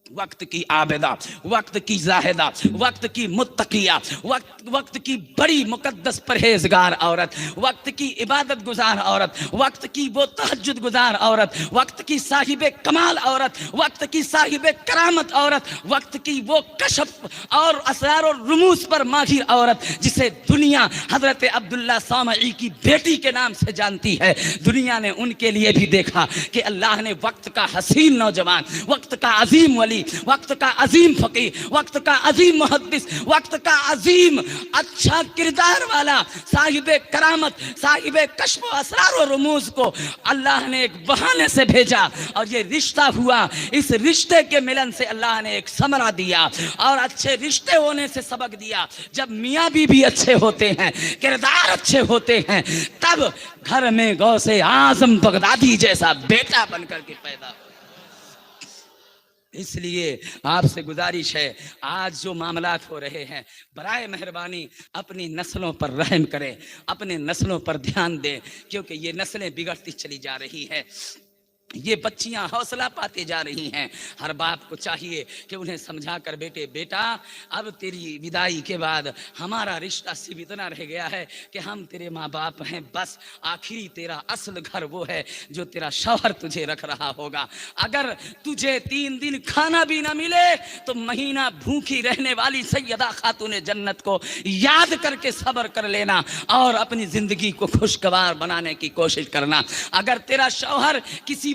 وقت کی عابدہ، وقت کی زاہدہ، وقت کی متقیہ، وقت کی بڑی مقدس پرہیزگار عورت، وقت کی عبادت گزار عورت، وقت کی وہ تہجد گزار عورت، وقت کی صاحب کمال عورت، وقت کی صاحب کرامت عورت، وقت کی وہ کشف اور اسرار و رموز پر ماہر عورت جسے دنیا حضرت عبداللہ سامعی کی بیٹی کے نام سے جانتی ہے۔ دنیا نے ان کے لیے بھی دیکھا کہ اللہ نے وقت کا حسین نوجوان، وقت کا عظیم ولی، وقت کا عظیم فقیہ، وقت کا عظیم محدث، وقت کا عظیم اچھا کردار والا صاحب کرامت، صاحب کشف و اسرار و رموز کو اللہ نے ایک بہانے سے بھیجا اور یہ رشتہ ہوا۔ اس رشتے کے ملن سے اللہ نے ایک ثمرہ دیا اور اچھے رشتے ہونے سے سبق دیا۔ جب میاں بیوی اچھے ہوتے ہیں، کردار اچھے ہوتے ہیں، تب گھر میں غوث اعظم بغدادی جیسا بیٹا بن کر کے پیدا ہو۔ اس لیے آپ سے گزارش ہے، آج جو معاملات ہو رہے ہیں برائے مہربانی اپنی نسلوں پر رحم کریں، اپنے نسلوں پر دھیان دیں، کیونکہ یہ نسلیں بگڑتی چلی جا رہی ہیں، یہ بچیاں حوصلہ پاتے جا رہی ہیں۔ ہر باپ کو چاہیے کہ انہیں سمجھا کر بیٹا اب تیری وداعی کے بعد ہمارا رشتہ صرف اتنا رہ گیا ہے کہ ہم تیرے ماں باپ ہیں، بس آخری تیرا اصل گھر وہ ہے جو تیرا شوہر تجھے رکھ رہا ہوگا۔ اگر تجھے 3 دن کھانا بھی نہ ملے تو مہینہ بھوکی رہنے والی سیدہ خاتون جنت کو یاد کر کے صبر کر لینا اور اپنی زندگی کو خوشگوار بنانے کی کوشش کرنا۔ اگر تیرا شوہر کسی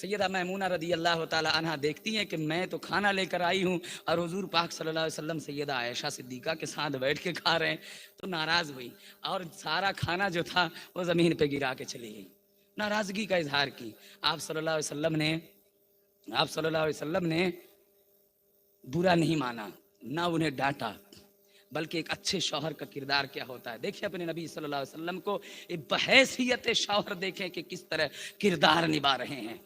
سیدہ میمونہ رضی اللہ تعالی عنہا دیکھتی ہیں کہ میں تو کھانا لے کر آئی ہوں اور حضور پاک صلی اللہ علیہ وسلم سیدہ عائشہ صدیقہ کے ساتھ بیٹھ کے کھا رہے ہیں، تو ناراض ہوئی اور سارا کھانا جو تھا وہ زمین پہ گرا کے چلی گئی، ناراضگی کا اظہار کی۔ آپ صلی اللہ علیہ وسلم نے برا نہیں مانا، نہ انہیں ڈانٹا، بلکہ ایک اچھے شوہر کا کردار کیا ہوتا ہے۔ دیکھیں اپنے نبی صلی اللہ علیہ وسلم کو بحیثیت شوہر دیکھیں کہ کس طرح کردار نبھا رہے ہیں۔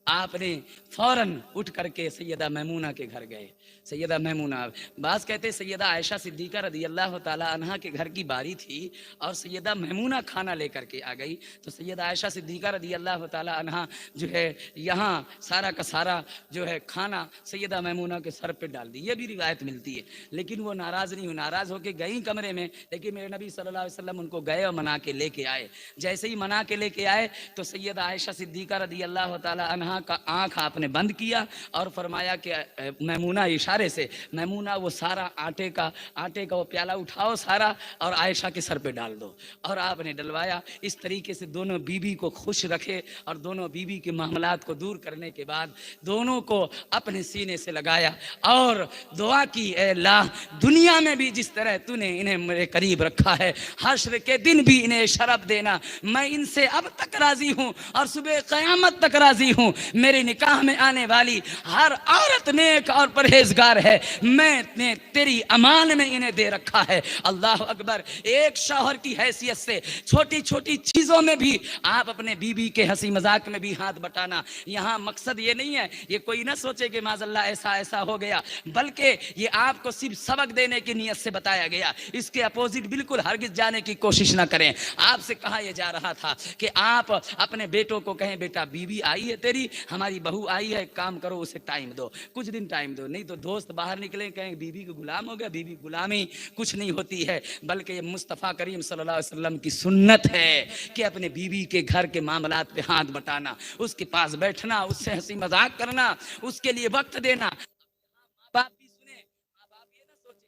آپ نے فوراً اٹھ کر کے سیدہ میمونہ کے گھر گئے۔ سیدہ میمونہ، بعض کہتے سیدہ عائشہ صدیقہ رضی اللہ تعالی عنہا کے گھر کی باری تھی اور سیدہ میمونہ کھانا لے کر کے آ گئی، تو سیدہ عائشہ صدیقہ رضی اللہ تعالی عنہا جو ہے یہاں سارا کا سارا جو ہے کھانا سیدہ میمونہ کے سر پہ ڈال دی، یہ بھی روایت ملتی ہے۔ لیکن وہ ناراض نہیں ہوئی، ناراض ہو کے گئی کمرے میں، لیکن میرے نبی صلی اللہ علیہ وسلم ان کو گئے اور منا کے لے کے آئے۔ جیسے ہی منا کے لے کے آئے تو سیدہ عائشہ صدیقہ رضی اللہ تعالی عنہا کا آنکھ آپ نے بند کیا اور فرمایا کہ میمونہ، اشارے سے میمونہ وہ سارا آٹے کا وہ پیالہ اٹھاؤ سارا اور عائشہ کے سر پہ ڈال دو، اور آپ نے ڈلوایا۔ اس طریقے سے دونوں بیوی کو خوش رکھے اور دونوں بیوی کے معاملات کو دور کرنے کے بعد دونوں کو اپنے سینے سے لگایا اور دعا کی، اے اللہ دنیا میں بھی جس طرح تو نے انہیں میرے قریب رکھا ہے، حشر کے دن بھی انہیں شرف دینا، میں ان سے اب تک راضی ہوں اور صبح قیامت تک راضی ہوں۔ میرے نکاح میں آنے والی ہر عورت نیک اور پرہیزگار ہے، میں نے تیری امان میں انہیں دے رکھا ہے۔ اللہ اکبر۔ ایک شوہر کی حیثیت سے چھوٹی چھوٹی چیزوں میں بھی آپ اپنے بیوی کے ہنسی مذاق میں بھی ہاتھ بٹانا۔ یہاں مقصد یہ نہیں ہے، یہ کوئی نہ سوچے کہ معاذ اللہ ایسا ہو گیا، بلکہ یہ آپ کو صرف سبق دینے کی نیت سے بتایا گیا، اس کے اپوزٹ بالکل ہرگز جانے کی کوشش نہ کریں۔ آپ سے کہا یہ جا رہا تھا کہ آپ اپنے بیٹوں کو کہیں بیٹا بیوی آئی ہے تیری، ہماری بہو آئی ہے، ایک کام کرو اسے ٹائم دو، کچھ دن ٹائم دو، نہیں تو دوست باہر نکلیں کہیں بیوی کو غلام ہو گیا۔ بیوی غلامی کچھ نہیں ہوتی ہے، بلکہ یہ مصطفیٰ کریم صلی اللہ علیہ وسلم کی سنت ہے کہ اپنے بیوی کے گھر کے معاملات پہ ہاتھ بٹانا، اس کے پاس بیٹھنا، اس سے ہنسی مذاق کرنا، اس کے لیے وقت دینا۔ باپ بھی سنیں، باپ یہ نہ سوچے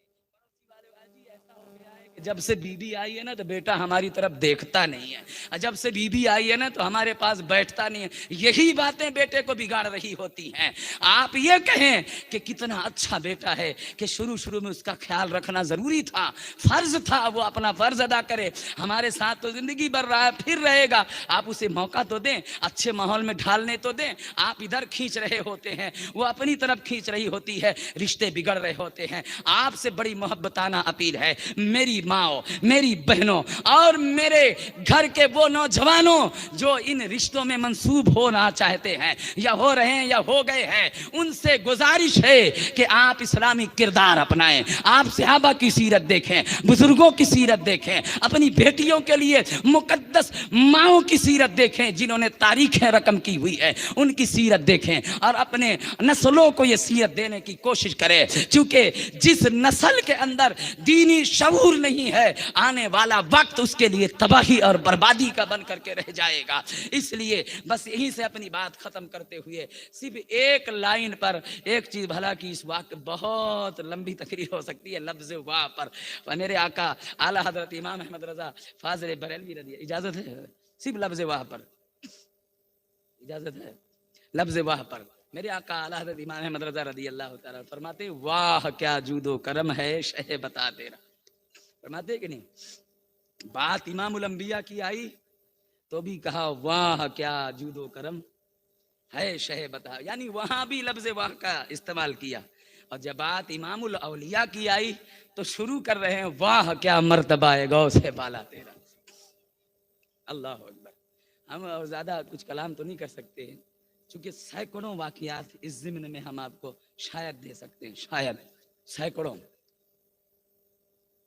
پڑوسی والے جی ایسا ہو گیا ہے کہ جب سے بیوی آئی ہے نا تو بیٹا ہماری طرف دیکھتا نہیں ہے، جب سے بیوی آئی ہے نا تو ہمارے پاس بیٹھتا نہیں ہے۔ یہی باتیں بیٹے کو بگاڑ رہی ہوتی ہیں۔ آپ یہ کہیں کہ کتنا اچھا بیٹا ہے کہ شروع میں اس کا خیال رکھنا ضروری تھا، فرض تھا، وہ اپنا فرض ادا کرے، ہمارے ساتھ تو زندگی بھر رہا ہے، پھر رہے گا، آپ اسے موقع تو دیں، اچھے ماحول میں ڈھالنے تو دیں۔ آپ ادھر کھینچ رہے ہوتے ہیں، وہ اپنی طرف کھینچ رہی ہوتی ہے، رشتے بگڑ رہے ہوتے ہیں۔ آپ سے بڑی محبتانہ اپیل ہے، میری ماں، میری بہنوں اور میرے گھر کے وہ نوجوانوں جو ان رشتوں میں منسوب ہونا چاہتے ہیں یا ہو رہے ہیں یا ہو گئے ہیں، ان سے گزارش ہے کہ آپ اسلامی کردار اپنائیں، آپ صحابہ کی سیرت دیکھیں، بزرگوں کی سیرت دیکھیں، اپنی بیٹیوں کے لیے مقدس ماؤں کی سیرت دیکھیں جنہوں نے تاریخیں رقم کی ہوئی ہے، ان کی سیرت دیکھیں اور اپنے نسلوں کو یہ سیرت دینے کی کوشش کریں، چونکہ جس نسل کے اندر دینی شعور نہیں ہے، آنے والا وقت اس کے لیے تباہی اور بربادی کا بن کر کے رہ جائے گا۔ اس لیے بس یہیں سے اپنی بات ختم کرتے ہوئے صرف ایک لائن پر ایک چیز، بھلا کہ اس واقع بہت لمبی تقریر ہو سکتی ہے، لفظ واہ پر میرے آقا اعلیٰ حضرت امام احمد رضا فاضل بریلوی رضی، اجازت ہے صرف لفظ واہ پر، اجازت ہے لفظ واہ پر؟ میرے آقا اعلیٰ حضرت امام احمد رضا رضی اللہ تعالیٰ فرماتے واہ کیا جود و کرم ہے شہ بتا تیرا، فرماتے کہ نہیں؟ بات امام الانبیاء کی آئی تو بھی کہا واہ کیا جود و کرم ہے شہ بتا، یعنی وہاں بھی لفظ واہ کا استعمال کیا، اور جب بات امام الاولیاء کی آئی تو شروع کر رہے ہیں واہ کیا مرتبہ ہے غوث بالا تیرا۔ اللہ اکبر۔ ہم اور زیادہ کچھ کلام تو نہیں کر سکتے ہیں، چونکہ سینکڑوں واقعات اس ضمن میں ہم آپ کو شاید دے سکتے ہیں، شاید سینکڑوں۔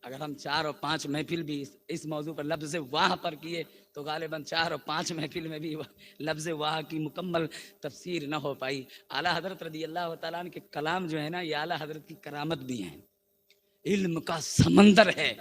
اگر ہم 4 اور 5 محفل بھی اس موضوع پر لفظ واہ پر کیے تو غالباً 4 اور 5 محفل میں بھی لفظ واہ کی مکمل تفسیر نہ ہو پائی۔ اعلیٰ حضرت رضی اللہ تعالیٰ عنہ کے کلام جو ہے نا، یہ اعلیٰ حضرت کی کرامت بھی ہیں، علم کا سمندر ہے۔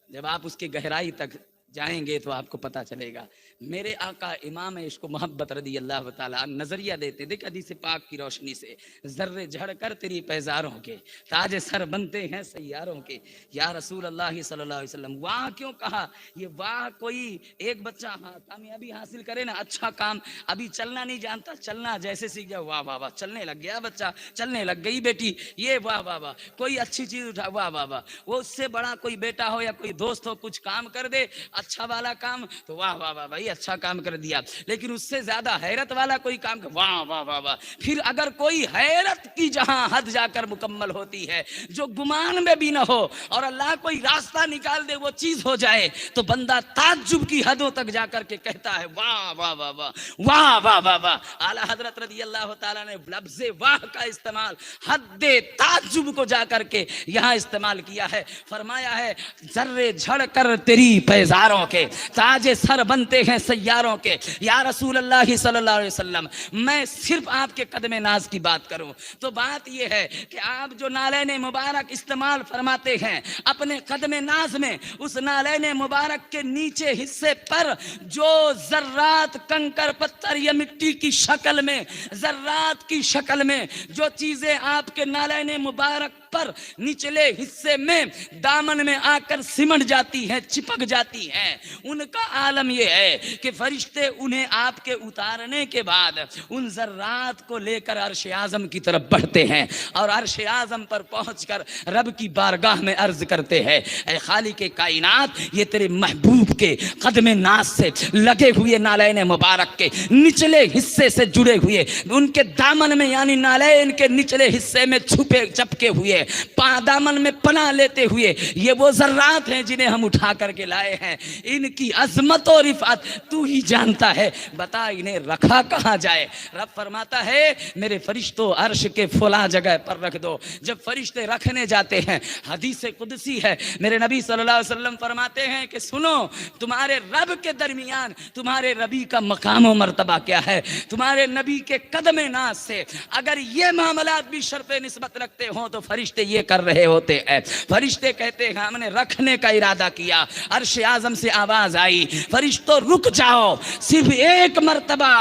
جب آپ اس کے گہرائی تک جائیں گے تو آپ کو پتہ چلے گا. میرے آقا امام عشق و محبت رضی اللہ تعالیٰ عنہ نظریہ دیتے. دیکھ حدیث پاک کی روشنی سے ذرے جھڑ کر تیری پیزاروں کے تاج سر بنتے ہیں سیاروں کے. یا رسول اللہ صلی اللہ علیہ وسلم واہ کیوں کہا؟ یہ واہ کوئی ایک بچہ کامیابی حاصل کرے نا, اچھا کام, ابھی چلنا نہیں جانتا, چلنا جیسے سیکھ جائے واہ واہ واہ, چلنے لگ گیا بچہ, چلنے لگ گئی بیٹی, یہ واہ واہ واہ, کوئی اچھی چیز اٹھا واہ واہ واہ, وہ اس سے بڑا کوئی بیٹا ہو یا کوئی دوست ہو کچھ کام کر دے اچھا والا کام تو واہ واہ واہ بھائی اچھا کام کر دیا, لیکن اس سے زیادہ حیرت والا کوئی کام واہ واہ واہ واہ. پھر اگر کوئی حیرت کی جہاں حد جا کر مکمل ہوتی ہے جو گمان میں بھی نہ ہو اور اللہ کوئی راستہ نکال دے وہ چیز ہو جائے تو بندہ تعجب کی حدوں تک جا کر کے کہتا ہے واہ واہ واہ واہ واہ واہ واہ واہ. اعلیٰ حضرت رضی اللہ تعالیٰ نے لفظ واہ کا استعمال حد تعجب کو جا کر کے یہاں استعمال کیا ہے. فرمایا ہے ذرے جھڑ کر تیری پیزاروں کے تاج سر بنتے ہیں سیاروں کے. یا رسول اللہ صلی اللہ علیہ وسلم میں صرف آپ کے قدم ناز کی بات کروں تو بات یہ ہے کہ آپ جو نالین مبارک استعمال فرماتے ہیں اپنے قدم ناز میں, اس نالین مبارک کے نیچے حصے پر جو ذرات کنکر پتھر یا مٹی کی شکل میں, ذرات کی شکل میں جو چیزیں آپ کے نالین مبارک پر نچلے حصے میں دامن میں آ کر سمٹ جاتی ہیں, چپک جاتی ہیں, ان کا عالم یہ ہے کہ فرشتے انہیں آپ کے اتارنے کے بعد ان ذرات کو لے کر عرش اعظم کی طرف بڑھتے ہیں اور عرش اعظم پر پہنچ کر رب کی بارگاہ میں عرض کرتے ہیں اے خالق کائنات یہ تیرے محبوب کے قدم ناز سے لگے ہوئے نالین مبارک کے نچلے حصے سے جڑے ہوئے, ان کے دامن میں یعنی نالین کے نچلے حصے میں چھپے چپکے ہوئے دامن میں پناہ لیتے ہوئے یہ وہ ذرات ہیں جنہیں ہم اٹھا کر کے لائے ہیں. ان کی عظمت و رفعت تو ہی جانتا ہے, بتا انہیں رکھا کہاں جائے. رب فرماتا ہے میرے فرشتوں عرش کے فلاں جگہ پر رکھ دو. جب فرشتے رکھنے جاتے ہیں حدیث قدسی ہے میرے نبی صلی اللہ علیہ وسلم فرماتے ہیں کہ سنو تمہارے رب کے درمیان تمہارے ربی کا مقام و مرتبہ کیا ہے. تمہارے نبی کے قدم ناز سے اگر یہ معاملات بھی شرف نسبت رکھتے ہوں تو فرشتے یہ کر رہے ہوتے ہیں. فرشتے کہتے ہیں ہم نے رکھنے کا ارادہ کیا, عرش اعظم سے آواز آئی فرشتوں رک جاؤ, صرف ایک مرتبہ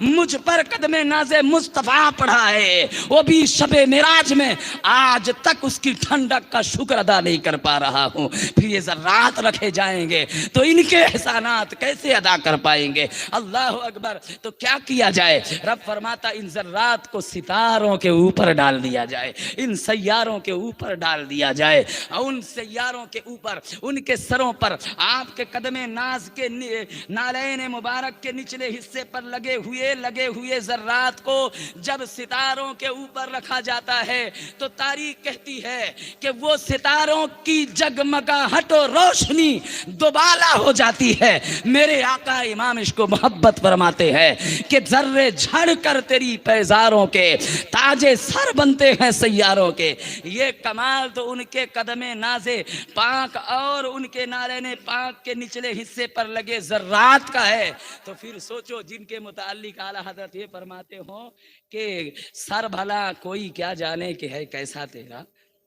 مجھ پر قدم ناز مصطفیٰ پڑھا ہے, وہ بھی شب معراج میں, آج تک اس کی ٹھنڈک کا شکر ادا نہیں کر پا رہا ہوں. پھر یہ ذرات رکھے جائیں گے تو ان کے احسانات کیسے ادا کر پائیں گے. اللہ اکبر. تو کیا کیا جائے؟ رب فرماتا ان ذرات کو ستاروں کے اوپر ڈال دیا جائے, ان سیاروں کے اوپر ڈال دیا جائے, ان سیاروں کے اوپر ان کے سروں پر آپ کے قدم ناز کے نالین مبارک کے نچلے حصے پر لگے ہوئے ذرات کو جب ستاروں کے اوپر رکھا جاتا ہے تو تاریخ کہتی ہے کہ وہ ستاروں کی جگمگاہٹ و روشنی دوبالا ہو جاتی ہے. میرے آقا امام عشق و محبت فرماتے ہیں کہ ذرے جھڑ کر تیری پیزاروں کے تاج سر بنتے ہیں سیاروں کے. یہ کمال تو ان کے قدم ناز پاک اور ان کے نالین پاک کے نچلے حصے پر لگے ذرات کا ہے. تو پھر سوچو جن کے متعلق اعلیٰ حضرت یہ فرماتے ہوں کہ سر بھلا کوئی کیا جانے کہ ہے کیسا تیرا,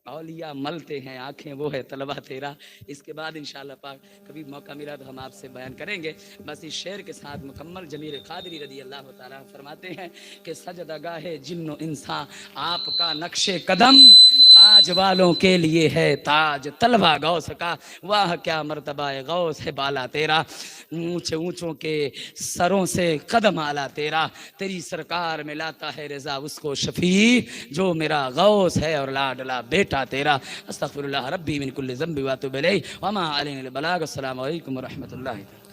اولیاء ملتے ہیں آنکھیں وہ ہے طلبہ تیرا. اس کے بعد انشاءاللہ پاک کبھی موقع ملا تو ہم آپ سے بیان کریں گے. بس اس شعر کے ساتھ مکمل جمیل قادری رضی اللہ تعالیٰ فرماتے ہیں کہ سجدہ گاہ جن و انسان آپ کا نقش قدم تاج والوں کے لیے ہے تاج طلبہ غوث کا. واہ کیا مرتبہ غوث ہے بالا تیرا, اونچے اونچوں کے سروں سے قدم آلا تیرا. تیری سرکار میں لاتا ہے رضا اس کو شفیع جو میرا غوث ہے اور لاڈلا بیٹا تیرا. استغفر اللہ ربی من کل ذنب واتوب الیہ وما علینا البلاغ. السلام علیکم ورحمۃ اللہ.